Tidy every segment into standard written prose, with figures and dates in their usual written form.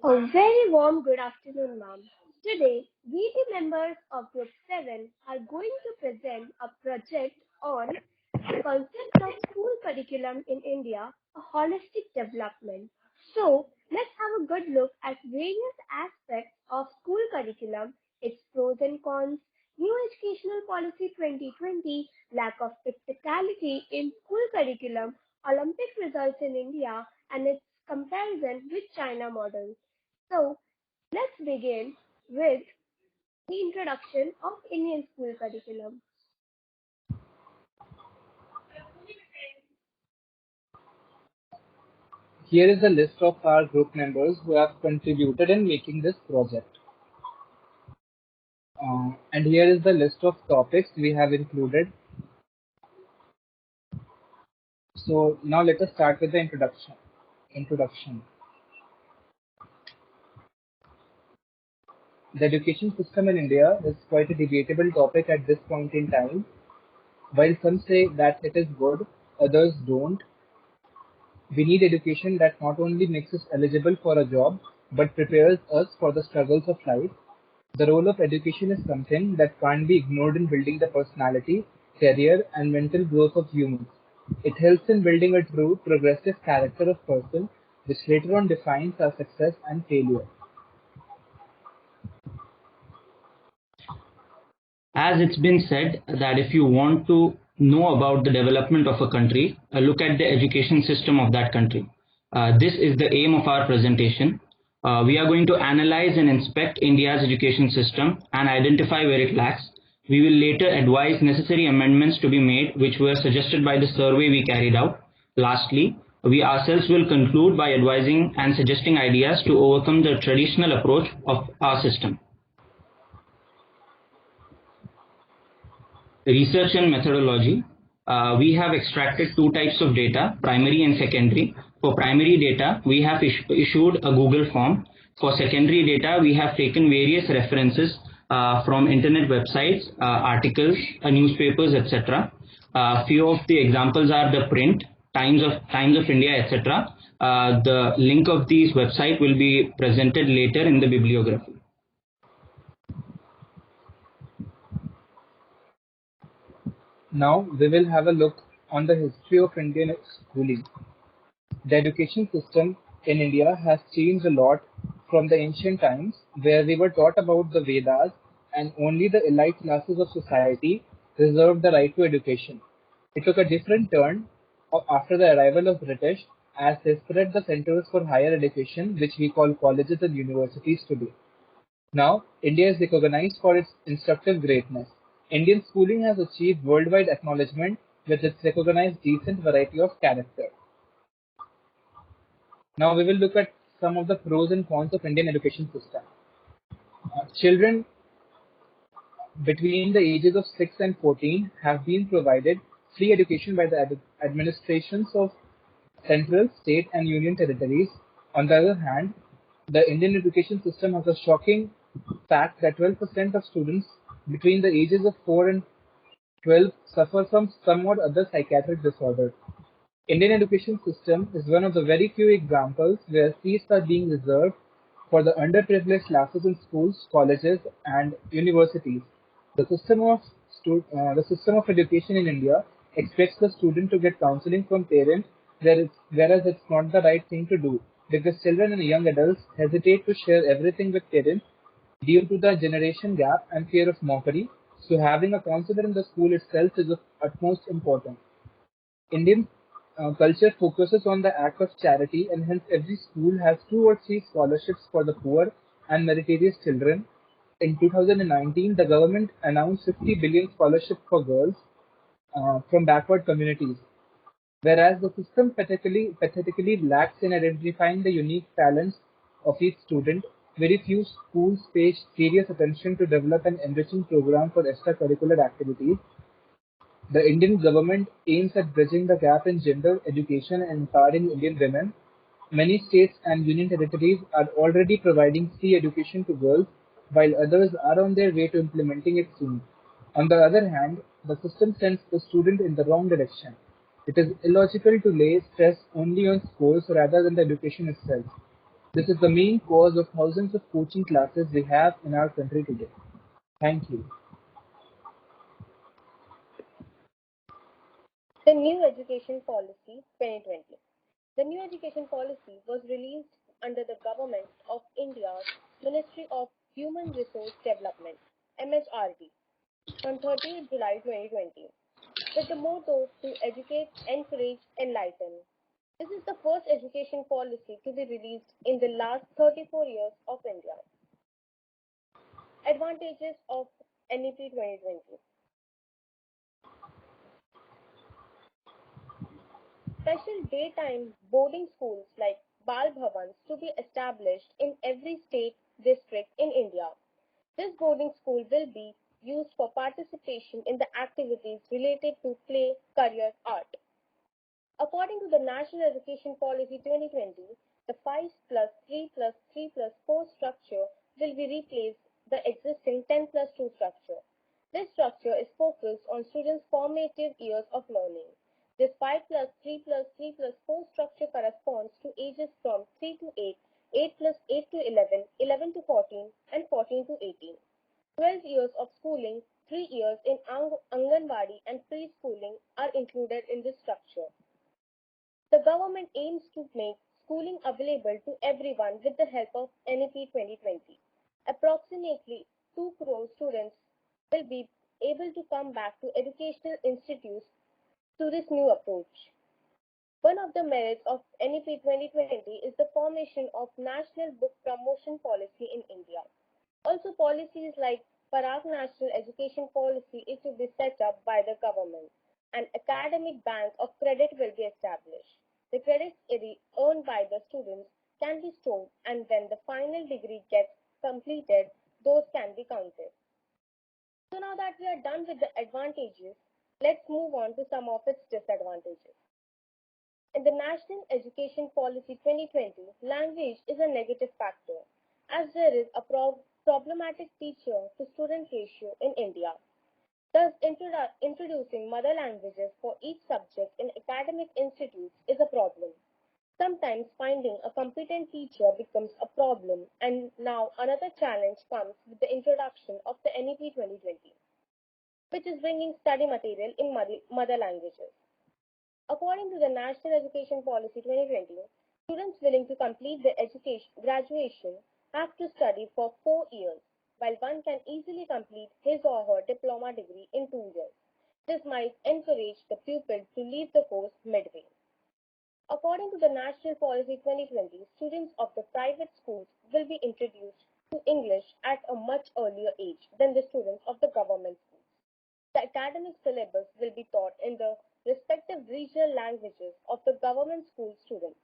A very warm good afternoon, ma'am. Today, we, the members of Group 7, are going to present a project on the concept of school curriculum in India, a holistic development. So, let's have a good look at various aspects of school curriculum, its pros and cons, new educational policy 2020, lack of practicality in school curriculum, Olympic results in India, and its comparison with China model. So let's begin with the introduction of Indian school curriculum. Here is a list of our group members who have contributed in making this project. And here is the list of topics we have included. So now let us start with the introduction. The education system in India is quite a debatable topic at this point in time. While some say that it is good, others don't. We need education that not only makes us eligible for a job, but prepares us for the struggles of life. The role of education is something that can't be ignored in building the personality, career, and mental growth of humans. It helps in building a true, progressive character of person, which later on defines our success and failure. As it's been said that if you want to know about the development of a country, look at the education system of that country. This is the aim of our presentation. We are going to analyze and inspect India's education system and identify where it lacks. We will later advise necessary amendments to be made, which were suggested by the survey we carried out. Lastly, we ourselves will conclude by advising and suggesting ideas to overcome the traditional approach of our system. Research and methodology. We have extracted two types of data, primary and secondary. For primary data, we have issued a Google form. For secondary data, we have taken various references from internet websites, articles, newspapers, etc. Few of the examples are the print, Times of India, etc. The link of these website will be presented later in the bibliography. Now we will have a look on the history of Indian schooling. The education system in India has changed a lot from the ancient times, where we were taught about the Vedas and only the elite classes of society reserved the right to education. It took a different turn after the arrival of British, as they spread the centers for higher education, which we call colleges and universities today. Now, India is recognized for its instructive greatness. Indian schooling has achieved worldwide acknowledgement with its recognized decent variety of character. Now we will look at some of the pros and cons of Indian education system. Children between the ages of 6 and 14 have been provided free education by the administrations of central, state and union territories. On the other hand, the Indian education system has a shocking fact that 12% of students between the ages of 4 and 12 suffer from some or other psychiatric disorder. Indian education system is one of the very few examples where seats are being reserved for the underprivileged classes in schools, colleges, and universities. The system of education in India expects the student to get counseling from parents, whereas it's not the right thing to do, because children and young adults hesitate to share everything with parents due to the generation gap and fear of mockery. So having a counselor in the school itself is of utmost importance. Indian culture focuses on the act of charity, and hence every school has 2 or 3 scholarships for the poor and meritorious children. In 2019, the government announced 50 billion scholarship for girls from backward communities. Whereas the system pathetically lacks in identifying the unique talents of each student, very few schools pay serious attention to develop an enriching program for extracurricular activities. The Indian government aims at bridging the gap in gender education and empowering Indian women. Many states and union territories are already providing free education to girls, while others are on their way to implementing it soon. On the other hand, the system sends the student in the wrong direction. It is illogical to lay stress only on scores rather than the education itself. This is the main cause of thousands of coaching classes we have in our country today. Thank you. The new education policy 2020. The new education policy was released under the government of India's Ministry of Human Resource Development (MHRD) on 30th July 2020 with the motto to educate, encourage, enlighten. This is the first education policy to be released in the last 34 years of India. Advantages of NEP 2020. Special daytime boarding schools like Bal Bhavans to be established in every state district in India. This boarding school will be used for participation in the activities related to play, career, art. According to the National Education Policy 2020, the 5 plus 3 plus 3 plus 4 structure will be replaced the existing 10 plus 2 structure. This structure is focused on students' formative years of learning. This 5 plus 3 plus 3 plus 4 structure corresponds to ages from 3 to 8, 8 plus 8 to 11, 11 to 14, and 14 to 18. 12 years of schooling, 3 years in Anganwadi and preschooling are included in this structure. The government aims to make schooling available to everyone with the help of NEP 2020. Approximately 2 crore students will be able to come back to educational institutes through this new approach. One of the merits of NEP 2020 is the formation of National Book Promotion Policy in India. Also, policies like Parak National Education Policy is to be set up by the government. An academic bank of credit will be established. The credits earned by the students can be stored, and when the final degree gets completed, those can be counted. So now that we are done with the advantages, let's move on to some of its disadvantages. In the National Education Policy 2020, language is a negative factor, as there is a problematic teacher to student ratio in India. Thus, introducing mother languages for each subject in academic institutes is a problem. Sometimes finding a competent teacher becomes a problem, and now another challenge comes with the introduction of the NEP 2020, which is bringing study material in mother languages. According to the National Education Policy 2020, students willing to complete their graduation have to study for 4 years, while one can easily complete his or her diploma degree in 2 years. This might encourage the pupil to leave the course midway. According to the National Policy 2020, students of the private schools will be introduced to English at a much earlier age than the students of the government schools. The academic syllabus will be taught in the respective regional languages of the government school students.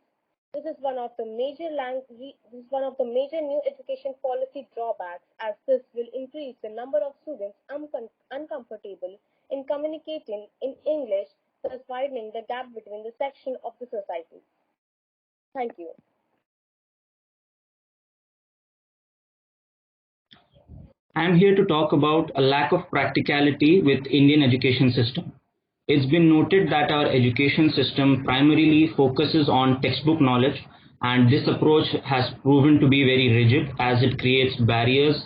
This is one of the major new education policy drawbacks, as this will increase the number of students uncomfortable in communicating in English, thus widening the gap between the section of the society. Thank you. I am here to talk about a lack of practicality with Indian education system. It's been noted that our education system primarily focuses on textbook knowledge, and this approach has proven to be very rigid as it creates barriers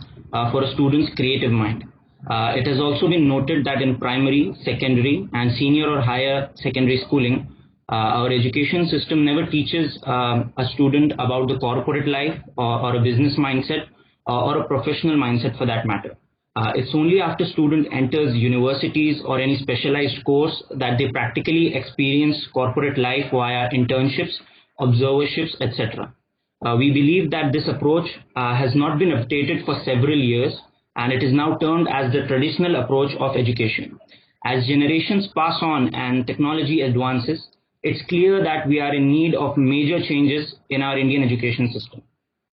for a student's creative mind. It has also been noted that in primary, secondary, and senior or higher secondary schooling, our education system never teaches a student about the corporate life or a business mindset or a professional mindset for that matter. It's only after student enters universities or any specialized course that they practically experience corporate life via internships, observerships, etc. We believe that this approach has not been updated for several years, and it is now termed as the traditional approach of education. As generations pass on and technology advances, it's clear that we are in need of major changes in our Indian education system.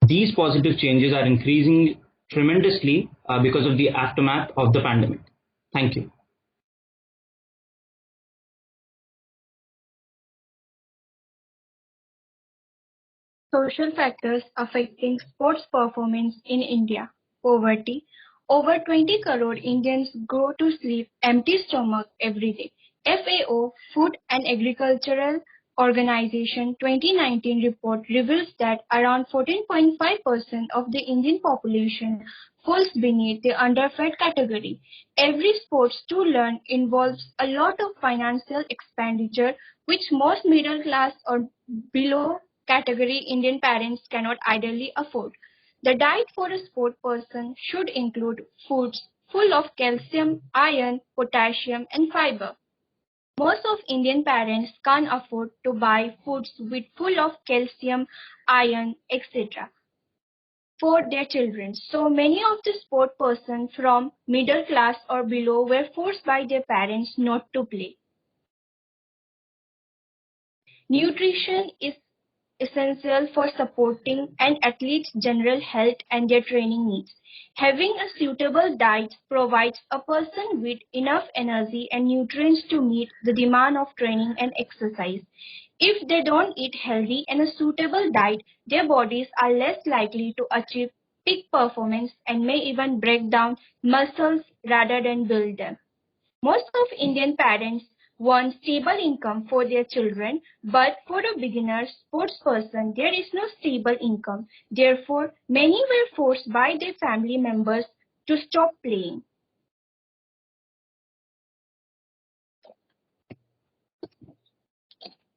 These positive changes are increasing tremendously because of the aftermath of the pandemic. Thank you. Social factors affecting sports performance in India. Poverty. Over 20 crore Indians go to sleep empty stomach every day. FAO, Food and Agricultural Organization 2019 report reveals that around 14.5% of the Indian population falls beneath the underfed category. Every sports to learn involves a lot of financial expenditure which most middle class or below category Indian parents cannot ideally afford. The diet for a sport person should include foods full of calcium, iron, potassium and fiber. Most of Indian parents can't afford to buy foods with full of calcium, iron, etc. for their children. So many of the sport persons from middle class or below were forced by their parents not to play. Nutrition is essential for supporting an athlete's general health and their training needs. Having a suitable diet provides a person with enough energy and nutrients to meet the demand of training and exercise. If they don't eat healthy and a suitable diet, their bodies are less likely to achieve peak performance and may even break down muscles rather than build them. Most of Indian parents want stable income for their children, but for a beginner sports person, there is no stable income. Therefore, many were forced by their family members to stop playing.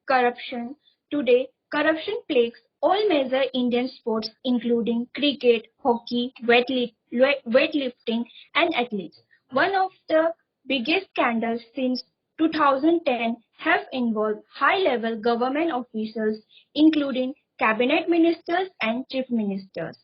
Corruption. Today, corruption plagues all major Indian sports including cricket, hockey, weightlifting and athletes. One of the biggest scandals since 2010 have involved high-level government officials including cabinet ministers and chief ministers.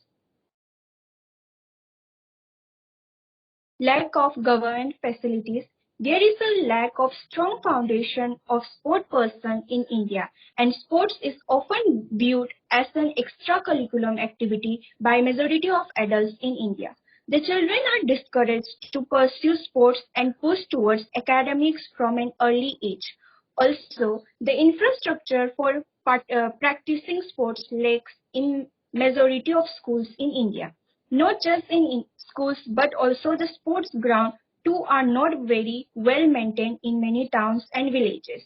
Lack of government facilities. There is a lack of strong foundation of sport person in India, and sports is often viewed as an extracurriculum activity by majority of adults in India. The children are discouraged to pursue sports and pushed towards academics from an early age. Also, the infrastructure for practicing sports lacks in majority of schools in India. Not just in schools but also the sports ground too are not very well maintained in many towns and villages.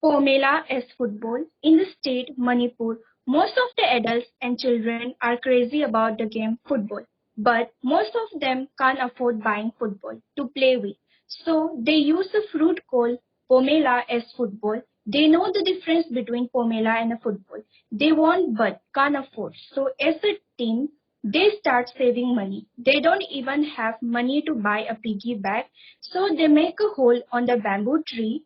Pomela is football. In the state Manipur, most of the adults and children are crazy about the game football. But most of them can't afford buying football to play with. So they use a fruit called pomela as football. They know the difference between pomela and a football. They want but can't afford. So as a team, they start saving money. They don't even have money to buy a piggy bank. So they make a hole on the bamboo tree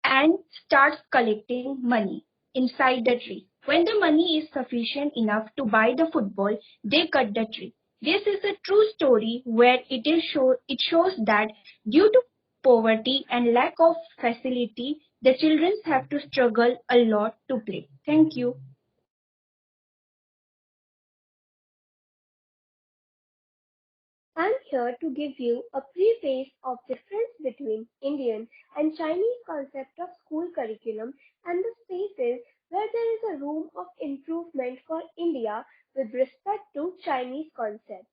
and starts collecting money inside the tree. When the money is sufficient enough to buy the football, they cut the tree. This is a true story where it shows that due to poverty and lack of facility, the children have to struggle a lot to play. Thank you. I'm here to give you a preface of difference between Indian and Chinese concept of school curriculum and the spaces where there is a room of improvement for India with respect to Chinese concept.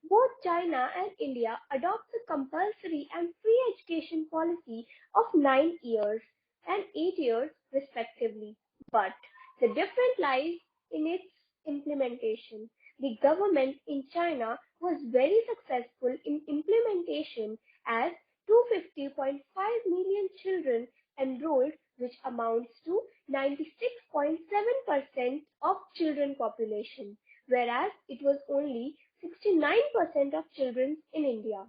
Both China and India adopt a compulsory and free education policy of 9 years and 8 years respectively. But the difference lies in its implementation. The government in China was very successful in implementation as 250.5 million children enrolled, which amounts to 96.7% of children population, whereas it was only 69% of children in India.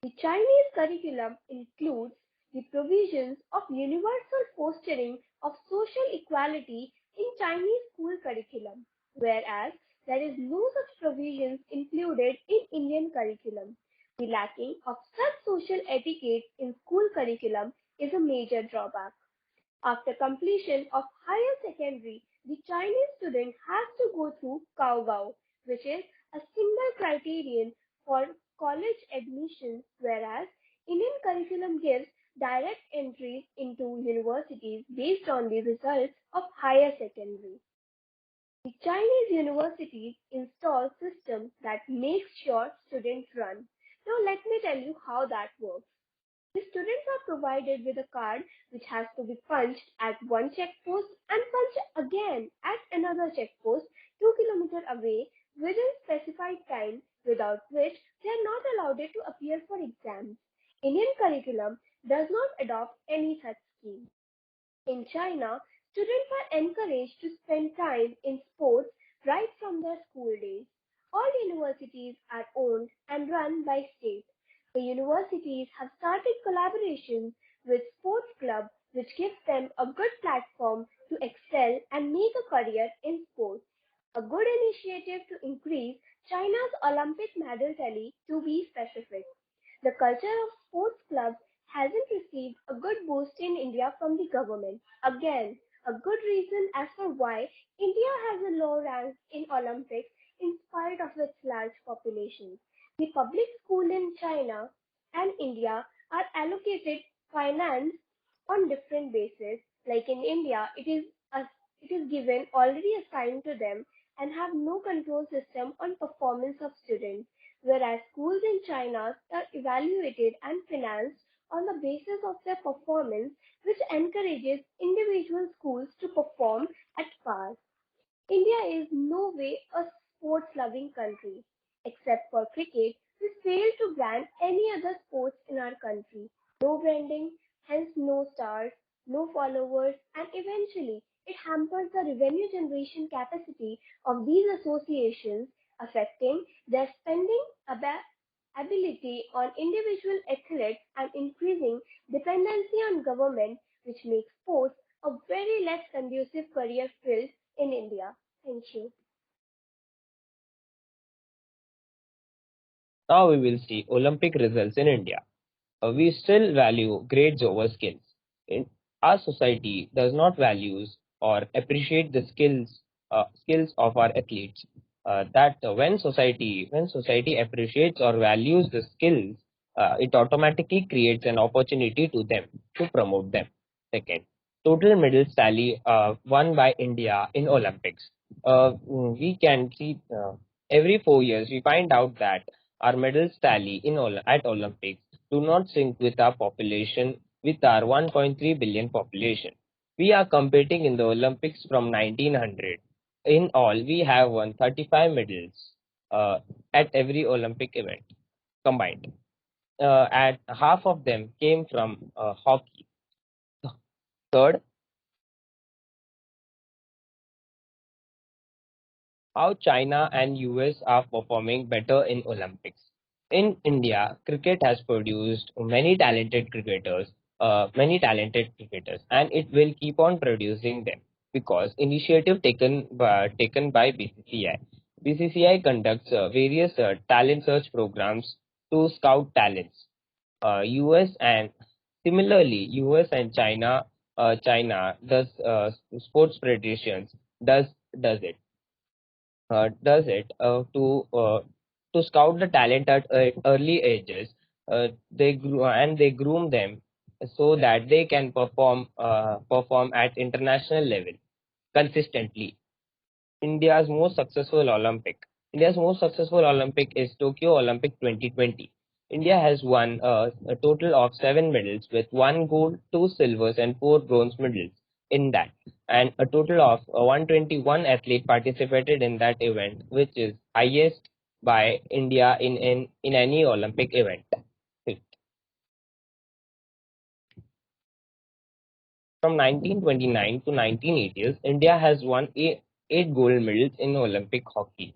The Chinese curriculum includes the provisions of universal fostering of social equality in Chinese school curriculum, whereas there is no such provisions included in Indian curriculum. The lacking of such social etiquette in school curriculum is a major drawback. After completion of higher secondary, the Chinese student has to go through Kaogao, which is a single criterion for college admissions, whereas Indian curriculum gives direct entries into universities based on the results of higher secondary. The Chinese universities install systems that make sure students run. Now let me tell you how that works. The students are provided with a card which has to be punched at one checkpost and punched again at another checkpost 2 kilometers away within specified time, without which they are not allowed to appear for exams. Indian curriculum does not adopt any such scheme. In China, students are encouraged to spend time in sports right from their school days. All universities are owned and run by state. The universities have started collaborations with sports clubs which gives them a good platform to excel and make a career in sports. A good initiative to increase China's Olympic medal tally, to be specific. The culture of sports clubs hasn't received a good boost in India from the government. Again, a good reason as to why India has a low rank in Olympics in spite of its large population. The public school in China and India are allocated finance on different bases. Like in India, it is given already assigned to them and have no control system on performance of students, whereas schools in China are evaluated and financed on the basis of their performance, which encourages individual schools to perform at par. India is no way a sports-loving country. Except for cricket, we fail to brand any other sports in our country. No branding, hence no stars, no followers, and eventually it hampers the revenue generation capacity of these associations, affecting their spending ability on individual athletes and increasing dependency on government, which makes sports a very less conducive career field in India. Thank you. Now we will see Olympic results in India. We still value grades over skills. In our society does not values or appreciate the skills of our athletes. When society appreciates or values the skills, it automatically creates an opportunity to them to promote them. Second, total medals tally won by India in Olympics. We can see every 4 years we find out that our medals tally at Olympics do not sync with our population, with our 1.3 billion population. We are competing in the Olympics from 1900. In all, we have won 35 medals at every Olympic event combined. At half of them came from hockey. Third, how China and US are performing better in Olympics. In India, cricket has produced many talented cricketers, and it will keep on producing them because initiative taken by BCCI. BCCI conducts various talent search programs to scout talents. US and Similarly, US and China does sports federations does does it does it to scout the talent at early ages. They groom them so that they can perform at international level consistently. India's most successful Olympic. India's most successful Olympic is Tokyo Olympic 2020. India has won a total of 7 medals with 1 gold, 2 silvers, and 4 bronze medals in that, and a total of 121 athletes participated in that event, which is highest by India in any Olympic event. From 1929 to 1980s, India has won eight gold medals in Olympic hockey.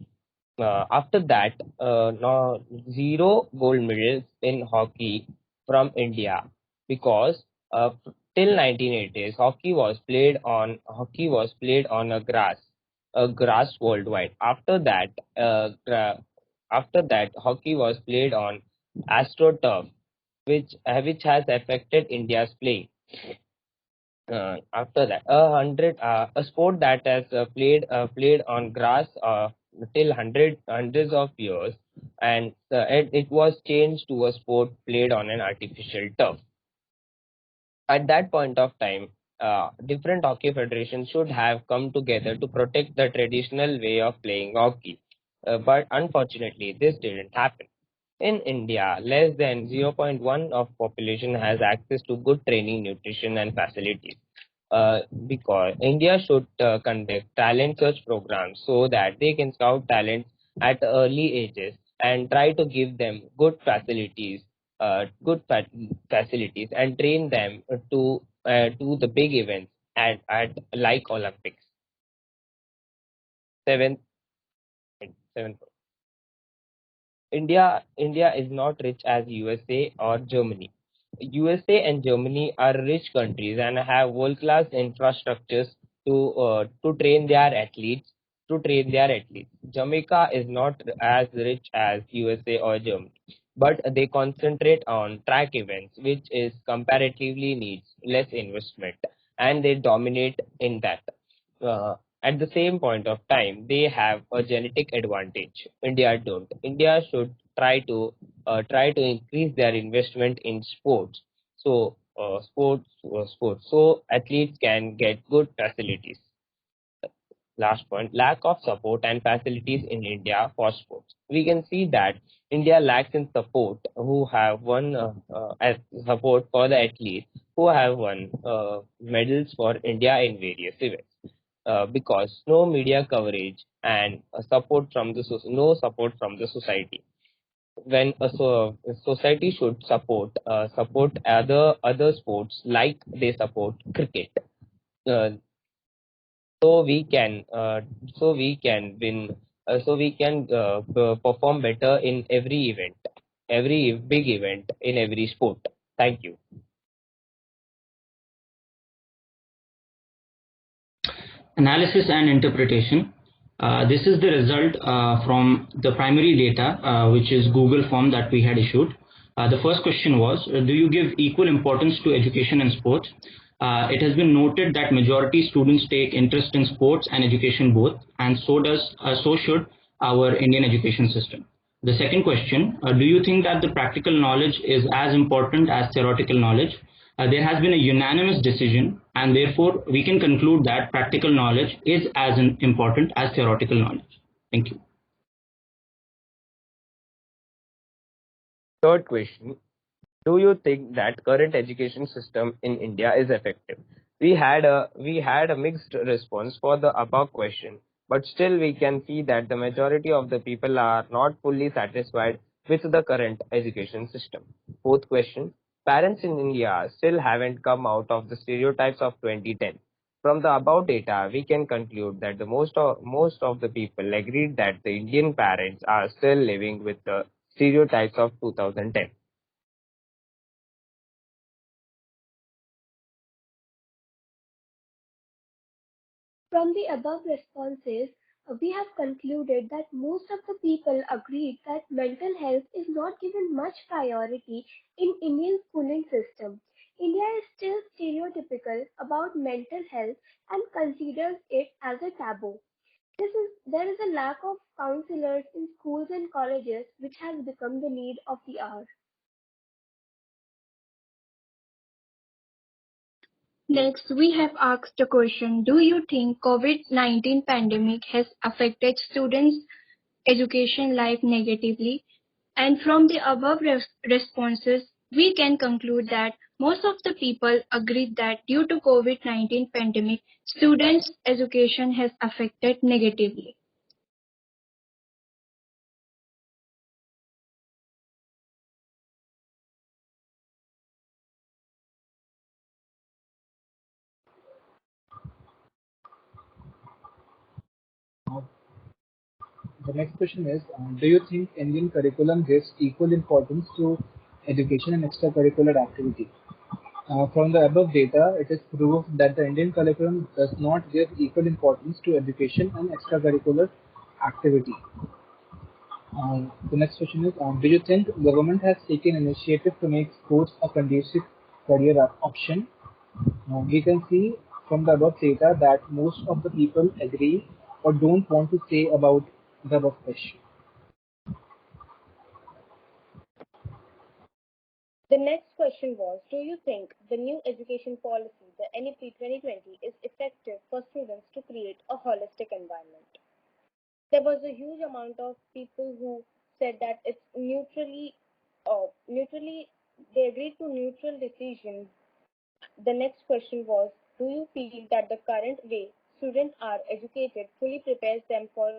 After that, no, zero gold medals in hockey from India because till 1980s, hockey was played on a grass worldwide. After that, hockey was played on AstroTurf, which has affected India's play. After that, a sport that has played on grass till hundreds of years, and it was changed to a sport played on an artificial turf. At that point of time, different hockey federations should have come together to protect the traditional way of playing hockey, but unfortunately, this didn't happen. In India, less than 0.1 of population has access to good training, nutrition, and facilities. Because India should conduct talent search programs so that they can scout talents at early ages and try to give them good facilities, and train them to the big events at like Olympics. Seventh, seventh. India is not rich as USA or Germany. USA and Germany are rich countries and have world-class infrastructures to train their athletes. Jamaica is not as rich as USA or Germany, but they concentrate on track events, which is comparatively needs less investment, and they dominate in that. At the same point of time, they have a genetic advantage. India don't. India should try to increase their investment in sports. Sports, so athletes can get good facilities. Last point, lack of support and facilities in India for sports. We can see that India lacks in support who have won as support for the athletes who have won medals for India in various events. Because no media coverage and no support from the society. When a society should support other sports like they support cricket, uh, so we can so we can win so we can perform better in every big event in every sport. Thank you. Analysis and interpretation. This is the result from the primary data, which is Google form that we had issued. The first question was, do you give equal importance to education and sports? It has been noted that majority students take interest in sports and education both, and so should our Indian education system. The second question, do you think that the practical knowledge is as important as theoretical knowledge? There has been a unanimous decision, and therefore we can conclude that practical knowledge is as important as theoretical knowledge. Thank you. Third question, do you think that current education system in India is effective? We had a mixed response for the above question, but still we can see that the majority of the people are not fully satisfied with the current education system. Fourth question, parents in India still haven't come out of the stereotypes of 2010. From the above data, we can conclude that the most of the people agreed that the Indian parents are still living with the stereotypes of 2010. From the above responses, we have concluded that most of the people agreed that mental health is not given much priority in Indian schooling system. India is still stereotypical about mental health and considers it as a taboo. There is a lack of counselors in schools and colleges, which has become the need of the hour. Next, we have asked a question. Do you think COVID-19 pandemic has affected students' education life negatively? And from the above responses, we can conclude that most of the people agreed that due to COVID-19 pandemic, students' education has affected negatively. Uh, the next question is, do you think Indian curriculum gives equal importance to education and extracurricular activity? From the above data, it is proved that the Indian curriculum does not give equal importance to education and extracurricular activity. The next question is, do you think government has taken initiative to make sports a conducive career option? We can see from the above data that most of the people agree or don't want to say about the above question. The next question was, do you think the new education policy, the NEP 2020, is effective for students to create a holistic environment? There was a huge amount of people who said that it's neutrally, they agreed to neutral decisions. The next question was, do you feel that the current way students are educated fully prepares them for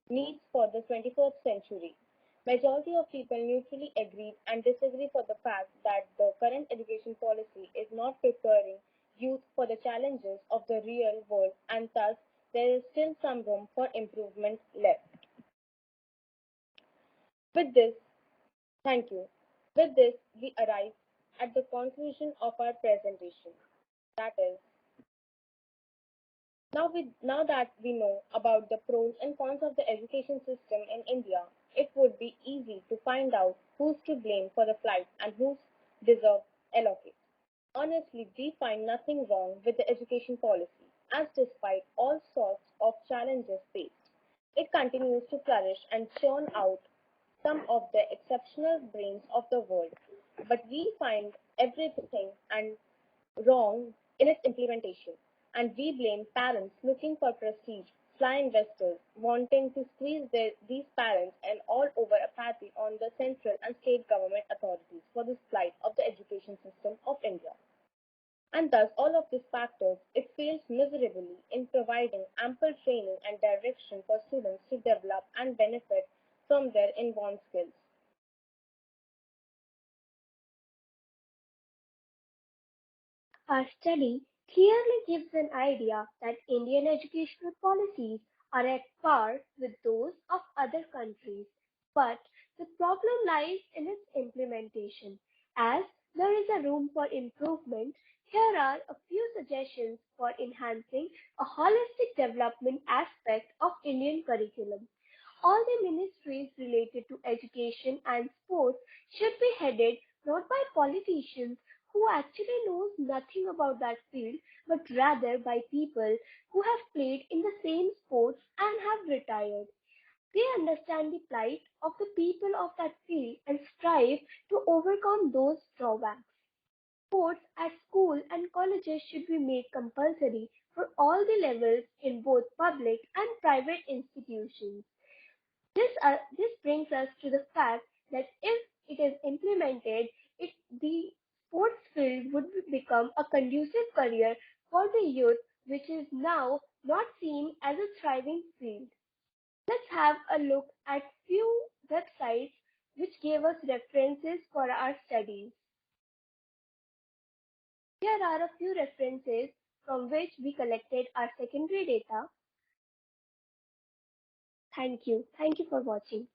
needs for the 21st century? Majority of people neutrally agreed and disagree for the fact that the current education policy is not preparing youth for the challenges of the real world, and thus there is still some room for improvement left. With this, thank you. With this, we arrive at the conclusion of our presentation. That is, now that we know about the pros and cons of the education system in India, it would be easy to find out who's to blame for the flight and who's deserve allocate. Honestly, we find nothing wrong with the education policy, as despite all sorts of challenges faced, it continues to flourish and churn out some of the exceptional brains of the world. But we find everything and wrong in its implementation, and we blame parents looking for prestige, sly investors wanting to squeeze these parents, and all over apathy on the central and state government authorities for the plight of the education system of India. And thus, all of these factors, it fails miserably in providing ample training and direction for students to develop and benefit from their inborn skills. Our study clearly gives an idea that Indian educational policies are at par with those of other countries, but the problem lies in its implementation. As there is a room for improvement, here are a few suggestions for enhancing a holistic development aspect of Indian curriculum. All the ministries related to education and sports should be headed not by politicians who actually knows nothing about that field, but rather by people who have played in the same sports and have retired. They understand the plight of the people of that field and strive to overcome those drawbacks. Sports at school and colleges should be made compulsory for all the levels in both public and private institutions. This brings us to the fact that if it is implemented, the sports field would become a conducive career for the youth, which is now not seen as a thriving field. Let's have a look at few websites which gave us references for our studies. Here are a few references from which we collected our secondary data. Thank you. Thank you for watching.